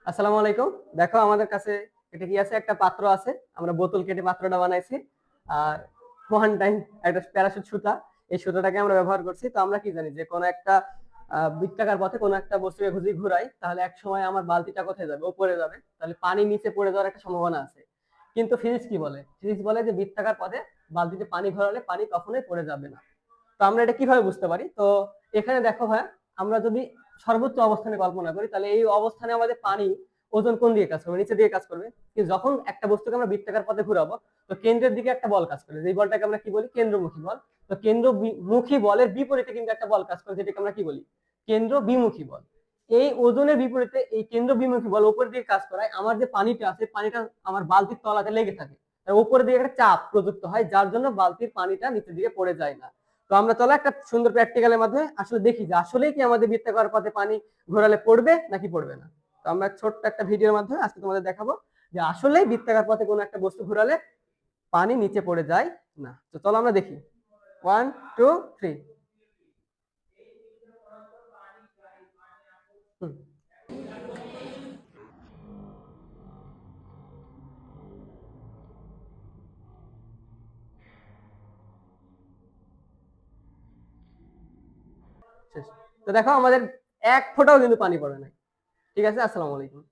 আসসালামু আলাইকুম। দেখো আমাদের কাছে এটা কি আছে, একটা পাত্র আছে। আমরা বোতল কেটে পাত্রটা বানাইছি। আর ওয়ান টাইম একটা প্যারাশুট সুতা, এই সুতাটাকে আমরা ব্যবহার করছি। তো আমরা কি জানি যে কোনো একটা বৃত্তাকার পথে কোনো একটা বস্তুকে যদি ঘুরাই, তাহলে এক সময় আমার বালতিটা কোথায় যাবে? উপরে যাবে। তাহলে পানি নিচে পড়ে যাওয়ার একটা সম্ভাবনা আছে। কিন্তু ফিজিক্স কি বলে? ফিজিক্স বলে যে বৃত্তাকার পথে বালতিতে পানি ভরালে পানি কখনোই পড়ে যাবে না। তো আমরা এটা কিভাবে বুঝতে পারি? তো এখানে দেখো ভাই, আমরা যদি সর্বোচ্চ অবস্থানে কল্পনা করি, তাহলে এই অবস্থানে আমাদের পানি ওজন কোন দিকে কাজ করবে? নিচে দিকে কাজ করবে। কিন্তু যখন একটা বস্তুকে আমরা বৃত্তাকার পথে ঘুরাবো, তো কেন্দ্রের দিকে একটা বল কাজ করে, যে বলটাকে আমরা কি বলি? কেন্দ্রমুখী বল। তো কেন্দ্রমুখী বলের বিপরীতে কিন্তু একটা বল কাজ করে, যেটাকে আমরা কি বলি? কেন্দ্র বিমুখী বল। এই ওজনের বিপরীতে এই কেন্দ্র বিমুখী বল উপরের দিকে কাজ করায় আমার যে পানিটা আছে, পানিটা আমার বালতির তলাতে লেগে থাকে। তার উপরের দিকে একটা চাপ প্রযুক্ত হয়, যার জন্য বালতির পানিটা নিচের দিকে পড়ে যায় না। তো আমরা চলো একটা সুন্দর প্র্যাকটিক্যালের মাধ্যমে আসলে দেখি যে আসলেই কি আমাদের বৃত্তাকার পথে পানি ঘোরালে পড়বে নাকি পড়বে না। তো আমরা ছোট্ট একটা ভিডিওর মাধ্যমে আজকে তোমাদের দেখাবো যে আসলেই বৃত্তাকার পথে কোনো একটা বস্তু ঘোরালে পানি নিচে পড়ে যায় না। তো চলো আমরা দেখি। 1 2 3। শেষ। তো দেখো আমাদের এক ফোঁটাও কিন্তু পানি পড়ে নাই। ঠিক আছে, আসসালামু আলাইকুম।